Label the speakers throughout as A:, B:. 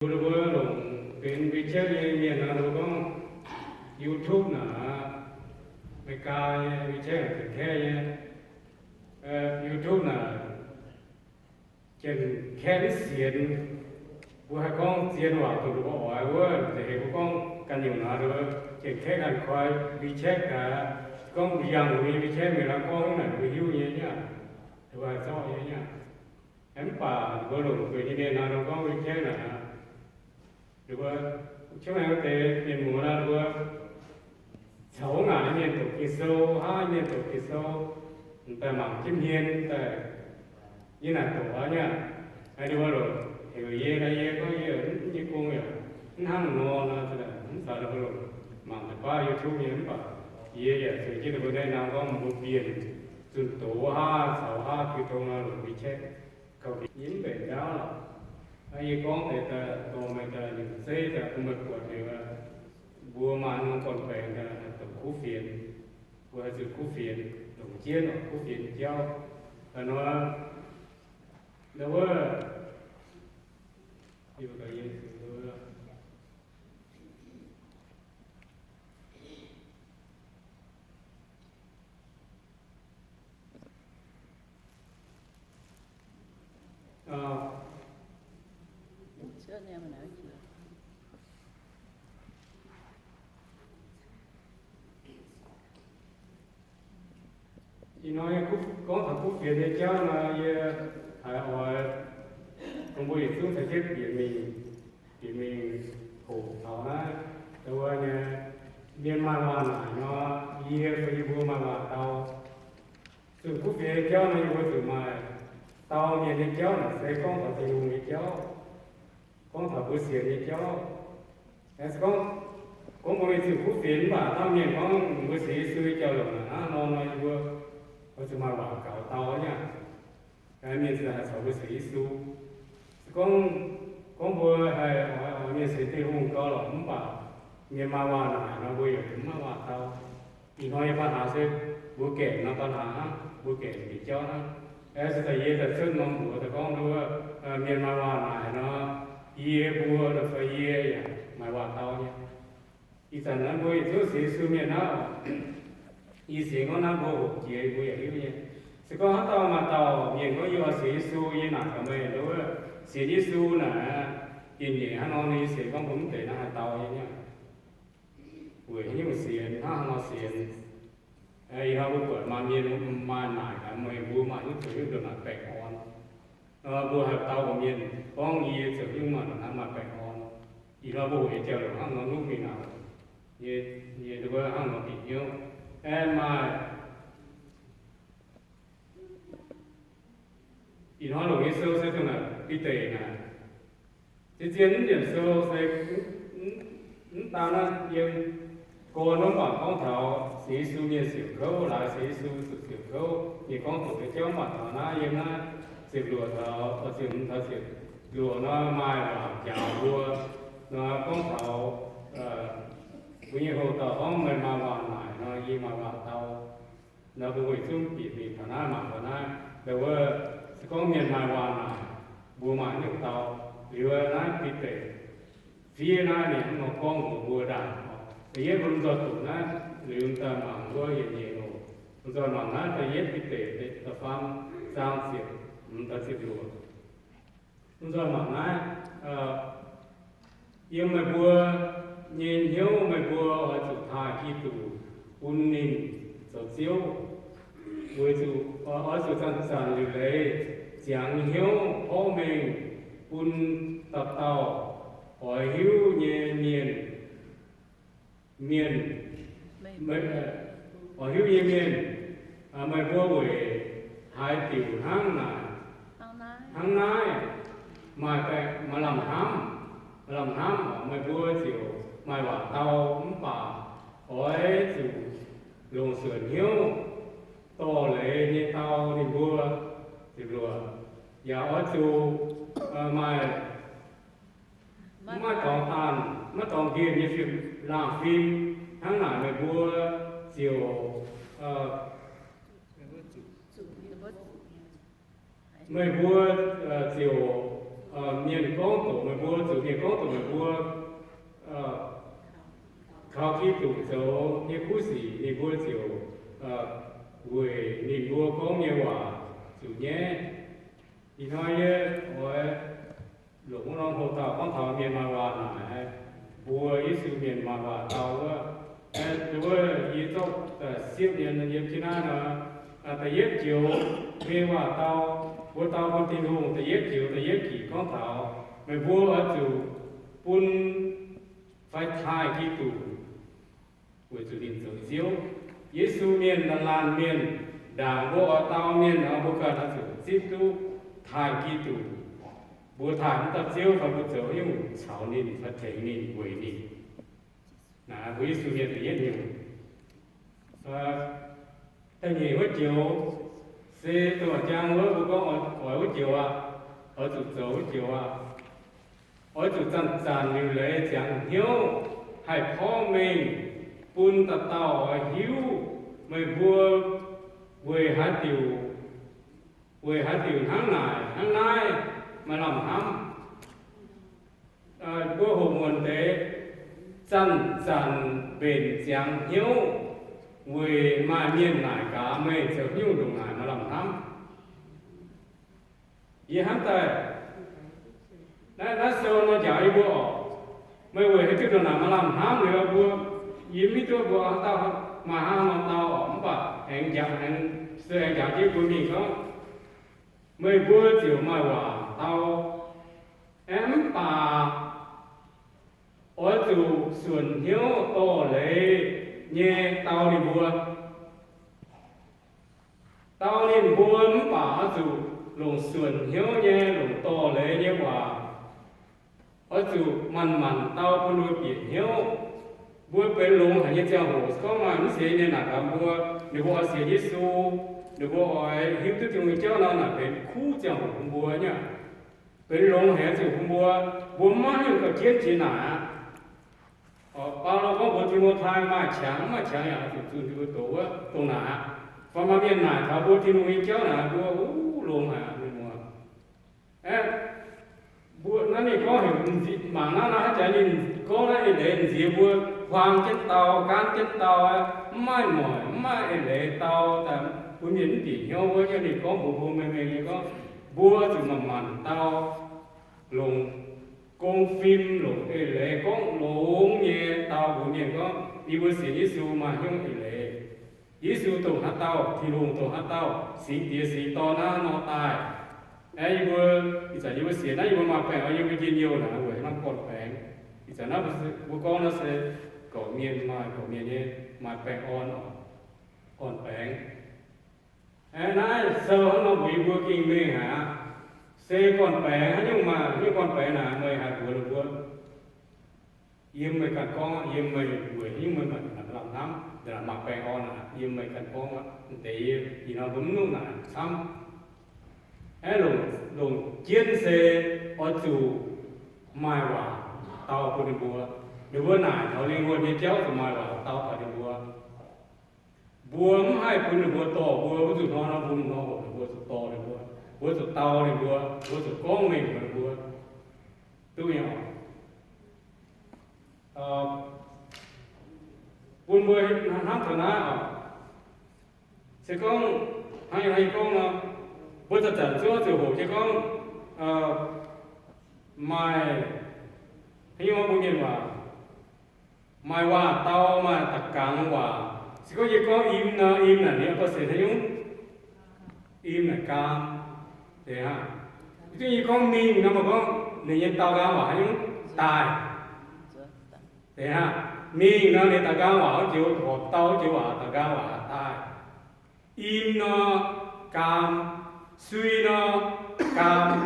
A: Bữa lùngเป็นวิเชียรเนี่ยนะเราก็ YouTube นะไม่กายวิเชียรแค่เนี่ยYouTube นะเช่นแค่เสียงว่าก็เสียงว่าตัวเราบอกว่าแต่เราก็กันอยู่นะเราเช่นแค่กันคอยวิเชียรก็ยังวิเชียรมีแล้วก็นั่นวิวเนี่ยหรือว่าซ้อเนี่ยเอ็มป่าบอลลูนเป็นยังไงนะเราก็วิเชียรนะหรือว่าช่วงนั้นแต่เป็นหมู่นะหรือว่าชาวงานเนี่ยตัวกิโซห้าเนี่ยตัวกิโซแต่หมั่งจิ้มเฮียนแต่ยี่น่ะตัวเนี่ยไอ้ดูว่าเราเหี่ยวเย่ก็เย่ก็เย่ยี่กุ้งเนี่ยนั่งนอนนะแสดงสารพัดเราหมั่งแต่ว่ายูทูบเนี่ยป่ะเย่เนี่ยสิ่งที่เราได้นำก็มุกเบียนจุดตัวห้าสาวห้าคือตรงนั้นเราวิเช็คเขายิ้มเป็นเจ้าai con thì ta đồ mình ta những giấy ta cũng được quật thì bùa mà nó còn phải là tổng cú phiền bùa sự cú phiền tổng chiến hoặc cú phiền treo và nó đâu có điều cái gì
B: Trước em mà nói chuyện
A: thì nói có thằng cú phiền thì cháu là phải hỏi không bao giờ xuống phải chết bị mình khổ thảo á tôi miền mà lại nó phải vô mà tao sự cú phiền cháu nó vô sự mà tao miền thì cháu là sẽ có thằng tình người cháu con thảo bữa xỉa thì cháu có một sự cú phiền mà tao miền có bữa xỉa xui cháu là nó vừa có sự mà bảo cậu tao nhá cái miền là sáu bữa xỉa xu con vừa hay miền xỉa thì không có lắm bảo miền mà vào này nó vừa cũng mà vào tao thì nói phát hạ sẽ bữa kể nó phát hạ bữa kể thì cháu nó sẽ thấy gì thật sự mong bữa thì con đưa miền mà vào này nó ye bùa là phải ye ya mà vào tao nhé ý rằng nó bùa chỗ sĩ sư miền nào ý sĩ có nó bùa ye bùa hiểu nhé sẽ có hát tao mà tao miền có yêu sĩ sư ye nào cả mấy đối sĩ ye sư nè yên nhẹ hắn nói sĩ con cũng để nó hạt tao nhé bùa như một sĩ nó sĩ ai họ bùa mà miền mà nải cả mấy bùa mà những thứ được là bẹt on bùa hạt tao của miền con gì sở nhưng mà nó mà phải con thì nó bùa để chờ được ăn nó lúc mình nào như được ăn nó bị nhiêu em mà thì nó là cái sâu sẽ thường là cái tệ này cái chiến điểm sâu sẽ ta nó nhưng cô nó bảo con thảo sĩ su nhiên xỉu khâu lại sĩ su xỉu khâu thì con thủ cái cháu mặt thảo nó nhưng nó xỉu lùa thảo xỉu lùa nó mai vào chảo lùa nó con thảo bây giờ hồ tàu không mình mà vào lại nó gì mà vào tàu nó bùi xuống bị thằng nó mà thằng nó đầu con miền mà vào lại bùa mà nhục tàu lùa nó bị tệ phía nó này nó con của bùa đàn thì giờ bây giờ tụi nó luyện ta mà bùa hiện nhiều bây giờ nó thì giờ bị tệ tập phong sang xịt ta xịt lùa bây giờ mà nó yêu mày bùa nhìn hiếu mày bùa ở chỗ thà khi tụ un nín chỗ chiếu với chỗ ở chỗ sẵn sàng như thế chẳng hiếuพ่อ mình un tập tàu hỏi hiếu miền hỏi hiếu miền mày bùa buổi hai tiểu hàng nái mà làm hám mày bùa chiều mày bảo tao cũng bảo hỏi chủ lồng sườn hiếu to lệ như tao thì bùa thì lùa giờ ở chủ mày mà còn kia như phim làm phim tháng nào mày bùa chiều mày bùa chiều miền công tổ người vua chủ miền công tổ người vua khao khi tụ số như cú sĩ như vua chiều người như vua có nhiều quả chủ nhé thì nói với lúc nó hồ tàu con thảo miền mà vào này vua ý sự miền mà vào tàu vua ý cho siêu miền là nhiều khi nào tại yết chiều miền vào tàu vua tàu con tin hùng tại yết chiều tại yết kỳ con thảo mà vua ở chủ bún phải thay kỹ tụ của chủ đình dấu diếu Giêsu miền là làn miền đảng vua ở tàu miền ở bố cả là chủ Giêsu thay kỹ tụ bố thải tập diếu và bố dấu yêu sáu nín phát thể nín quỷ nín là với Giêsu miền thì rất nhiều tại vì với chiều xe tôi trang với bố con ở với chiều ở chủ dấu với chiều ở chủ chân tràn như lễ chẳng hiếu hay khó mình bún tập tàu ở hiếu mới vua về hai tiểu tháng này mà làm hám vua hồ nguồn tế chân tràn bền chẳng hiếu về mà miền này cả mê trở hiếu đồng này mà làm hám ý hám tay nó sâu nó chạy vua mới về hết cái đồ nào mà làm hám nữa vua yếm ítตัวvua tao mà ham mà tao ổn bà hẹn giả chứ của mình có mới vua chiều mai hòa tao em bà ở chủ xuân hiếu to lệ nhẹ tao đi vua tao đi vua em bà chủ lồng xuân hiếu nhẹ lồng to lệ nhẹ hòa ở chủ mặn tao con nuôi biển hiếu vua bên lồng hay như hồ có mà nó sẽ nên là cả vua nếu vua sẽ Giêsu nếu vua hỏi hiếu thứ chúng mình cho nó là bên khu cho hồ vua nhá bên lồng hay cho vua mà những cái chiến chỉ nã bao lâu có vua thì vua thay mà chẳng là chủ tổ nã và mà bên nã thảo vua thì mình cho là vua lồng hả mình mua vua nó này có hiểu gì mà nó chả nhìn có nó để gì vua hoàng trên tàu can trên tàu mai mỏi mai lệ tàu tại vua miền tỷ nhau với cái này có vua mình có vua từ mặn tàu lồng con phim lồng lệ con lồng nhẹ tàu vua miền có đi vua sĩ Giêsu mà nhung lệ Giêsu tổ hát tàu thì lồng tổ hát tàu sĩ địa sĩ to nó tài ấy vua thì chỉ vua sĩ này vua mà phải ở những cái nhiều là vua nó còn phải thì chỉ nó vua con nó sẽ cổ miền này mà bèn on bèn nãy sơ nó bị vua kinh mê hả xe còn bèn nhưng mà như con bèn là người hạt vua yếm mấy con yếm mấy người nhưng mà làm lắm để làm mặc bèn on yếm mấy con để thì nó đúng lúc là xong lùng chiến xe ở chủ mai hòa tàu của vua nếu vua này họ liên quan đến cháu thì mai vào tao phải đi vua hai quân vua to vua tụi nó vung nó vua tụi to này vua tụi tao này vua tụi con mình này vua tôi hiểu quân vua hát thằng nào sẽ có hai con vua thật chẳng chúa từ hồ sẽ có mai hay mà bao nhiêu mà mai hòa tao mà tất cả hòa chỉ có gì có im là nếu có thể thấy không im là cam thế ha cái gì có mình nó mà có nên tao ga hòa hay không tài thế ha mình nó nên tao ga hòa chịu hoặc tao chịu hòa tao ga hòa tài im nó cam suy nó cam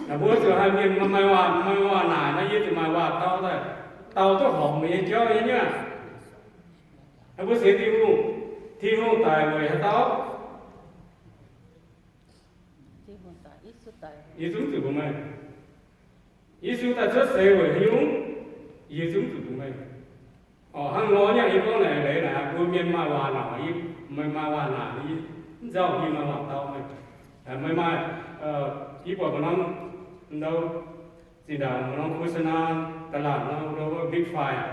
A: là bữa giờ hai miền mai hòa này nó với từ mai hòa tao thôi tàu tôi học mình cho ấy nhá, anh bố sẽ thi hôn tài người hả tao? Giêsu từ của mày, Giêsu ta xuất世為曉Giêsu từ của mày, hàng ngõ nhá, ý con này đấy là cô miền ma hòa nào ý, mày ma hòa nào ý, giao gì ma hòa tao mày, mày ý bỏ vào năm đâu chỉ đào nó khu sơn tà lạt nó đâu có big fire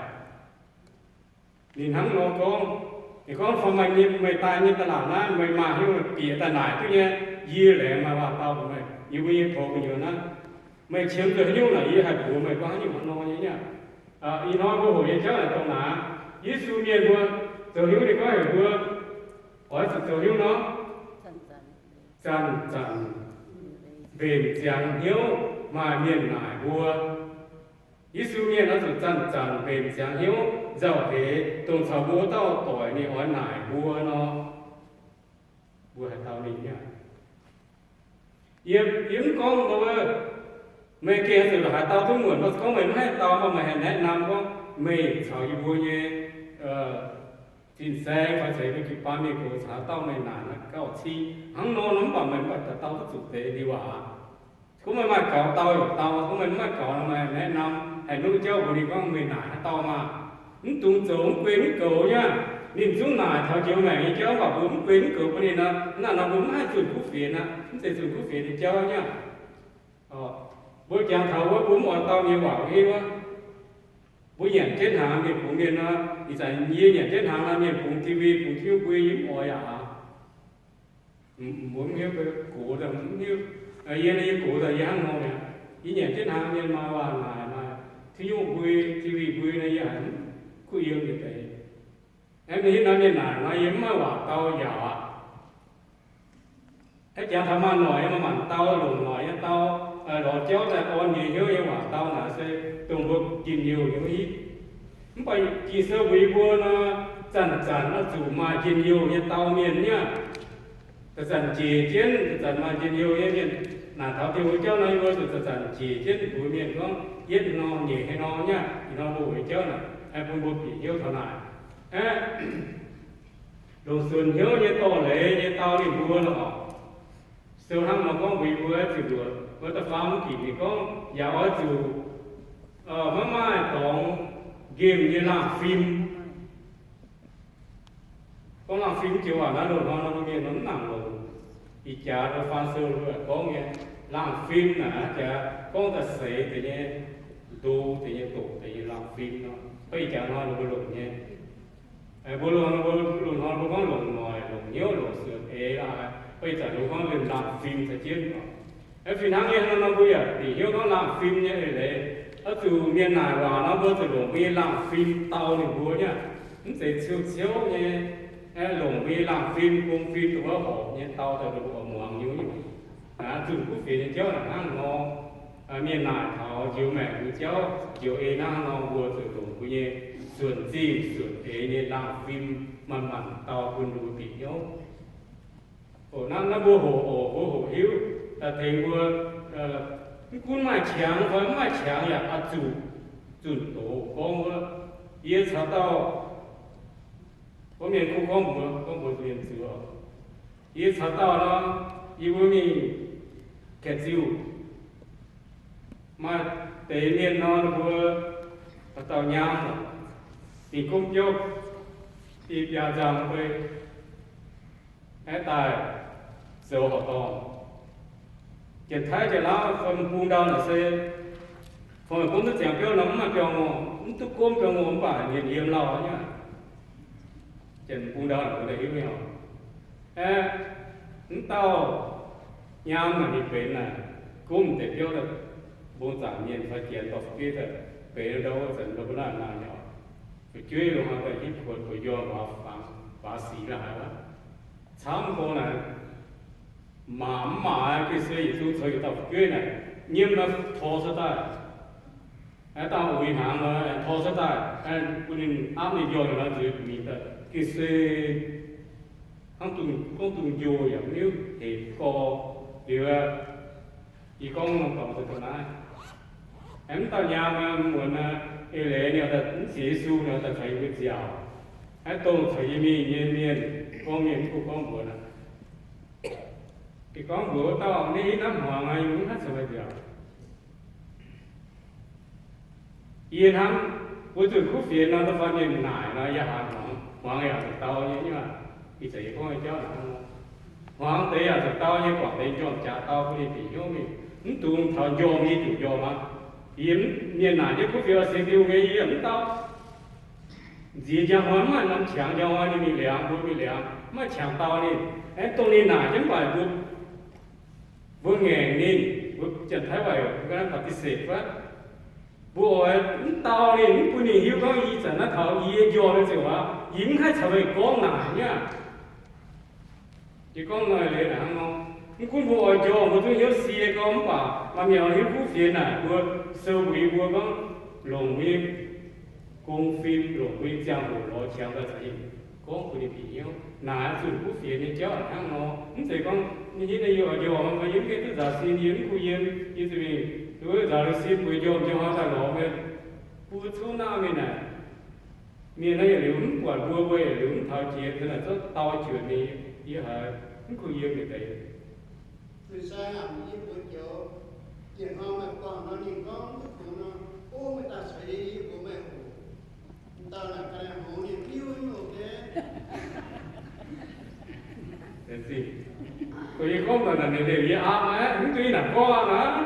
A: nhìn hắn nó thì có phần mày tài như tà lạt nó mày mà hiểu kỹ tà nải tức nhé dư lệ mà vào tao của mày như bây giờ thổ của nhiều nó mày chiếm được nhiêu là ý hạt của mày có nhiều nó nói như nhá ý nói của hồi chắc là trong ná Giêsu miền vừa sở hữu thì có hiểu vừa hỏi sự sở hữu nó chăn về giang hiếu mà miền nải vua Giêsu miền nó sự chăn về giang hiếu giàu thế tổng sáu bố tao tuổi này hỏi nải vua nó vua hay tao mình nhá yếm con đâu mày kia sự là tao cũng muốn nó có mình hay tao mà mày hẹn nam có mày sao như vua như tin xe phải chạy cái ba mươi cổ xã tao mày nản là cao chi hắn nó lắm bảo mình phải tao rất thực tế đi vào cũng mày mà cậu tao cũng mình mà cậu là mày hẹn nam hẹn lúc cháu của đi con mày nản tao mà những tung trốn quên cổ nhá niệm chúng nải thao chiếu mày cháu bảo bướm quên cổ cái này nó bướm hai chuột cú phiền á sẽ chuột cú phiền thì cháu nhá bữa chàng thầu bữa bún ở tao nhiều bảo kia quá bữa nhận chết hàng miền cũng miền thì phải nhiều nhận chết hàng là miền cũng TV cũng thiếu quê yếm ỏi muốn hiểu cái cổ là muốn hiểu yên này cổ là giang ngon nè ý nhận chết hàng miền mà vào lại mà thiếu quê TV quê này hẳn cứ yêu như thế em nghĩ nó miền này nó yếm mà vào tao giàu cái chàng thầm ăn nổi mà mặn tao lùn nổi tao rồi cháu ta con gì nhớ như mà tao là sẽ tung vực chín nhiều những ít bây chỉ sơ quý vua nó chăn nó chủ mà chín nhiều như tao miền nhá ta chăn chỉ chiến chăn mà chín nhiều như miền là thảo tiêu cháu này vua ta chăn chỉ chiến của miền không giết nó nhỉ hay nó nhá thì nó bùi cháu này em không bùi bị hiếu thằng này đồ xuân hiếu như to lệ như tao thì vua là họ sau hăng mà con bị vua thì được với ta phàm kỳ thì con giáo ở chủ mà mai tổng game như làm phim con làm phim chiều à nó đồ nó nghe nó nặng rồi thì cha nó phan sơ rồi con nghe làm phim nè cha con ta sẽ thì nghe tu thì nghe tổ thì nghe làm phim nó bây cha nó nó lộn nghe bố nó bố con lộn ngoài lộn nhớ lộn sườn là bây giờ nó con lên làm phim sẽ chiến phim hàng nghe nó bây giờ thì hiểu nó làm phim như thế đấy ở từ miền này vào nó vừa từ lồng bia làm phim tàu thì búa nhá nó sẽ chiếu như lồng bia làm phim cùng phim tụi nó hổ như tàu từ lồng ở muang như từ cú phim như cháu là ăn ngon miền này thảo chiếu mẹ của cháu chiếu ấy nó ngon vừa từ lồng bia sườn gì sườn ấy như làm phim mặn tàu quân đội bị nhau nó vô hồ hiếu ta thấy vừa cuốn mai chàng với mai chàng là chủ tổ con vừa yên sao tao có miền khu con vừa miền sửa yên sao tao nó yên vừa miền kẹt diu mà tế miền nó vừa tao nhang thì công chốc thì bây giờ với cái tài dầu họ to chỉ thấy chỉ là phần buông đau là xe phần cũng nó chẳng kêu lắm mà kêu ngon nó côm kêu ngon bà nhìn hiểm lo nhá chẳng buông đau là cái đấy hiểu không nó tao nhám mà đi về này cũng để kêu là buông giảm nhiên phải tiền tộc kia là về đâu dần đâu là nhỏ phải chơi luôn mà phải ít quật phải do bà xí là hả chăm cô này mà cái sự Giêsu thời tập kia này nhưng mà thọ sẽ tại tao uy hàng là thọ sẽ tại quân áp này do là chỉ mình ta cái sự không tùng vô giống như thì có điều chỉ con nó còn từ này em tao nhà mà muốn cái lễ này là Giêsu này ta thấy cái giàu hay tôi thấy miền con miền của con muốn thì con bữa tao đi năm hoàng ai muốn hết rồi bây giờ yên hắn cuối tuần khúc phiền nó phát hiện nải nó giả nó hoàng ai ở tao như mà thì chỉ có ai cho là hoàng tế ở tao như quả đấy cho trả tao cái thì nhớ mình tụi thằng dòm đi tụi dòm mà yếm miền nào nhất cũng phải xây dựng cái yếm tao gì chẳng hỏi mà nằm chẳng cho hoa đi bị lẻm bố bị lẻm mà chẳng tao đi em tông đi nào chẳng phải bố nghề đi bố chẳng thấy vậy cái đó phải xếp quá bố ơi tao đi bố nhìn hiểu có ý chẳng nó thảo ý do nó chịu à yếm hay chẳng phải con nào nhá chỉ con này lấy là không cũng bố ơi cho bố tôi hiểu xí con bảo mà nhiều hiểu phú phiền này bố sâu bị bố con lồng mi công phim lồng mi giang hồ lo chàng ra gì con của đi bị nãy rồi phú phiền này cháu ăn nó không thể con như thế này giờ mà những cái thứ giả xin những khu yên như thế này tôi giả xin buổi giờ cho họ ta lo về bố chú nào mình này miền này là đúng quả bố về là đúng thảo chiết thế là rất to chuyện này như hả không khu yên như thế
B: người sai làm như buổi giờ tiền họ mà còn nó nhìn con của nó ô người ta sẽ đi của mẹ người ta là cái hồ nhìn yêu như thế
A: thế gì tôi không cần là để ý mà không tuy là con á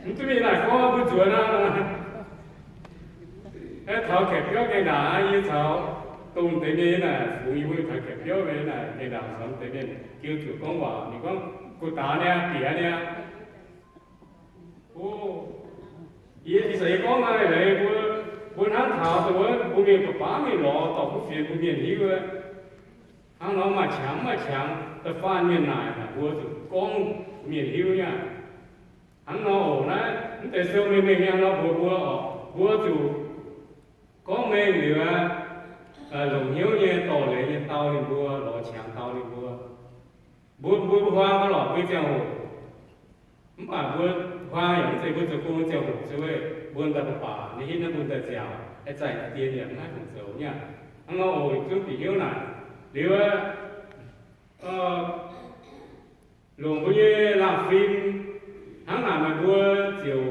A: không tuy là con不准啊cái thảo kẹp kéo cái đá như thảo tung tới bên này phụ yêu thảo kẹp kéo bên này cái đá sống tới bên kêu tụi con vào thì con cô ta nè tía nè ô ý thì sẽ có ngay đấy bữa hắn thảo rồi bữa miền bả miền lọ tàu bữa phiền bữa miền hiu ấy hắn nói mà chẳng ta phan miền này là bữa tụi con miền hiu nha hắn nói ổn đấy tại sao mình nghe nó bữa tụi có mấy người lồng hiếu như tổ lệ như tao lên bữa lọ chẳng tao lên bữa hoa có lọ với chèo không phải bữa hoa những cái bữa tụi cô chèo chứ vậy bữa ta bà đi nó bữa ta chèo cái chạy tiền điểm ngay cũng xấu nha anh nói ôi cứ bị hiếu này nếu lồng với như làm phim hắn làm mà bữa chiều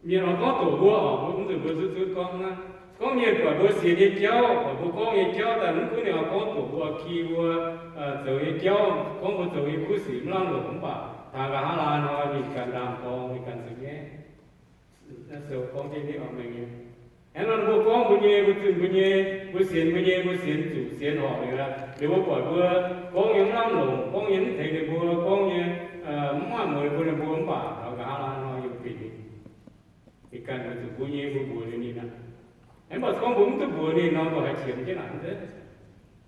A: miền nó có tổ búa ở búa cũng từ búa rút con á có nhiều quả búa xì đi kéo quả búa có nhiều kéoแต่มันcứ nhiều có tổ búa khi búa rồi kéo có một rồi cứ xì lăng rồi cũng bảo thằng cả là nó bị cần làm con bị cần sự nghe nó sợ con trên đi ở mình em nói búa con búa nhẹ búa chừng búa nhẹ búa xiên chủ xiên họ rồi búa quả búa có những lăng rồi có những thầy người búa có như mà người búa là búa cũng bảo thằng cả là nó bị ikan itu bunyi bubuh ini nak. Emang sekarang bumi tu bubuh ni nak buat haji macam mana tu?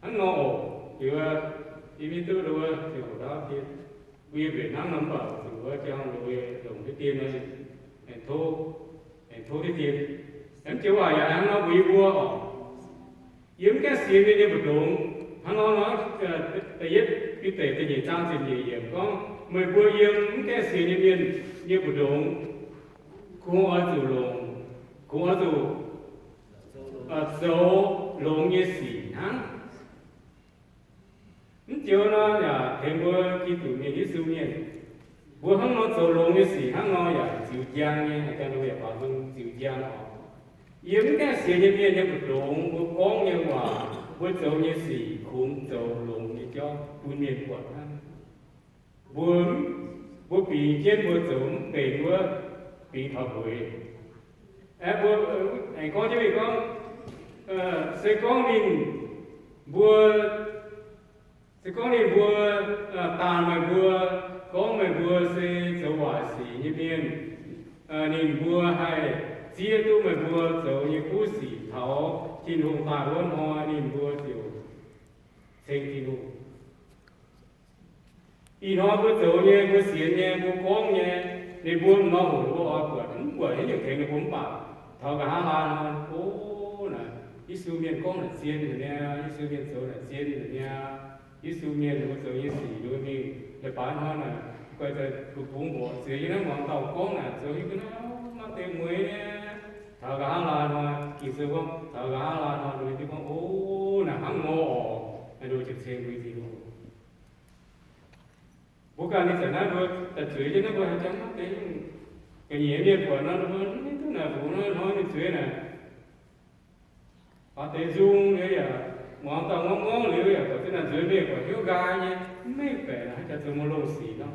A: Angno, dia ini tu dua, dia dah dia, dia Vietnam nampak, dua jangan dua dong cái tiền này, em thô cái tiền, em chưa hỏi ya angno bui bua, yếm cái xiên này bự đúng, angno nói tại cái tệ gì trang gì yếm con, mười bua yếm cái xiên này như bự đúng. Cũng ở chỗ lồng, cũng ở chỗ lồng như xì hăng. Chỗ nó là thêm bữa cái tụi mình cái số nhiên, bữa hắn nó chỗ lồng như xì hăng nó là chịu giang nha, hay cái nó là bảo dung chịu giang họ. Yếm cái xì như thế như một lồng, bữa con như hòa, bữa chỗ như xì cũng chỗ lồng như cho buôn miền quận hắn. Bữa bị trên bữa chỗ về bữa bị thọ bụi, bữa anh con chứ bị con, sẽ con mình bữa tàn mà bữa có mà bữa sẽ走瓦sĩ như bên, nên bữa hay chia tu mà bữa走như cú sĩ thảo thiên hùng ta luôn hoa nên bữa tiểu sinh thiên hùng, y nó bữa走như bữa xiên như bữa con như nên buôn nó hổ búa của những cái người buôn bạc thọ cả hai là cố này Isu miền con là xiên rồi nha Isu miền số là xiên rồi nha Isu miền là một số như xì đôi mình để bán hơn là quay về cục bún bò dưới nó ngọn tàu con là dưới cái nó mang tiền muối nha thọ cả hai là kỳ sư không thọ cả hai là rồi thì con ô là hắn ngô là đồ trực xe với gì luôn bukan di sana buat tercuci je nak buat macam apa cái gì dia buat nó vẫn itu nak buat nó nói như thế này họ tới dung đấy à mong tao ngóng liu ya có thế là dưới miệng của hiếu gai nhé mấy vẻ là cho tôi một lô xì đó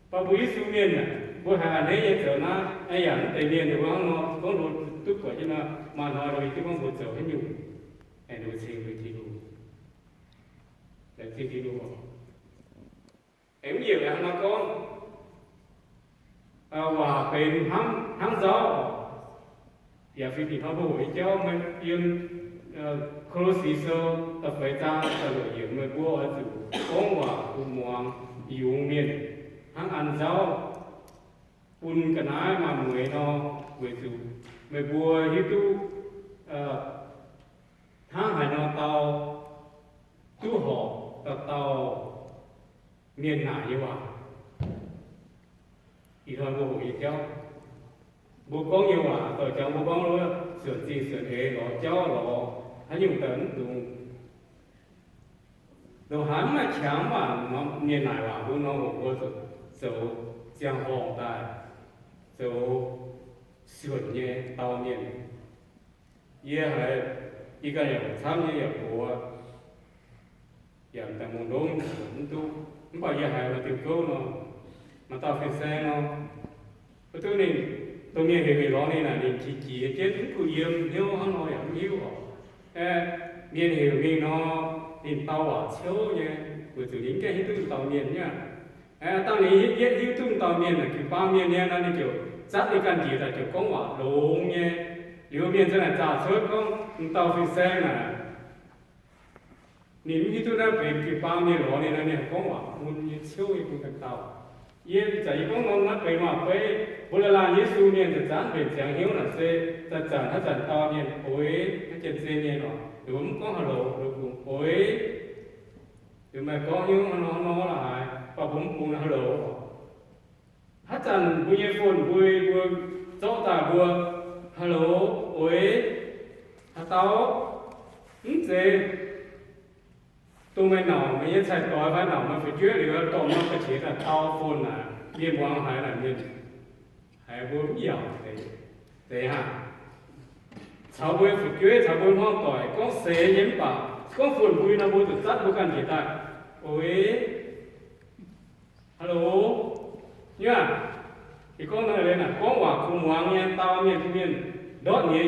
A: và buổi su miên này buổi hà đấy giờ trở na ai ảnh tây miên thì nó có đồ tức của cho nó mà nói rồi cái con buổi trở hết nhung em đối xin với thi đua để thi đua em nhiều là nó con vàเป็นทั้งgióอย่าฟิลิปเขาบอกเจ้ามันยังโครสิโซตะไฟจ้าตะลุยมันบัวจู่ก้องว่าอุโมงค์อยู่เมียนทั้งอันเจ้าปุ่นกันน้ายมาหมวยนอเวจู่มันบัวฮิตุทั้งหายนอเตาตู้หอกเตาเมียนหนาอยู่ว่าอีทอนบัวอีเจ้าbố con nhiều à, tôi cháu bố con luôn sửa gì sửa thế đó cháu đó hắn dùng tấn dùng đồ hắn mà chán mà nó nhìn lại vào bố nó một bố số giang hồ tài số sửa nhẹ tao nhìn ye hay ý cái này tham như vậy của dạng tại một đống cũng tu không bao giờ hay là tiêu cứu nó mà tao phải xem nó cái thứ này tôi nghe về đó này là mình chỉ chết cũng cứ yếm nếu hắn nói ẩm yếu miền hiểu mình nó mình tàu ở chiếu nhé của chủ đến cái hình tàu miền nhá tao này hết hiếu tung tàu miền là kiểu bao miền nha nó kiểu chắc đi cần gì là kiểu có quả đúng nhé nếu miền cho là trả suất con tàu phi xe là nếu như tôi đã về kiểu bao miền đó này là có quả muốn như chiếu như con tàu ye chạy con nó phải mà phải bữa là Giêsu niên thì chán về chẳng hiếu là xe ta chán他chán to niên ôi nó trên xe niên rồi đúng có hà lộ rồi cũng ôi thì mà có hiếu nó là và cũng hà lộ他chán bữa nhiêu phun bữa chỗ ta bữa hà lộ ôi hà tao thế tôi mới nào mà nhất sai tối phải nào mà phải chuyên liệu tổng nó phải chỉ là tao phun là liên quan hay là liên hay vốn nhiều thế hả sau buổi phải chuyên sau buổi hoang tỏi có xe nhiễm bảo có phun bụi nó bụi tự sát bụi cần gì ta ôi hello nhá thì con nói lên là có quả cùng hoàng nha tao miền miền đốt nhiều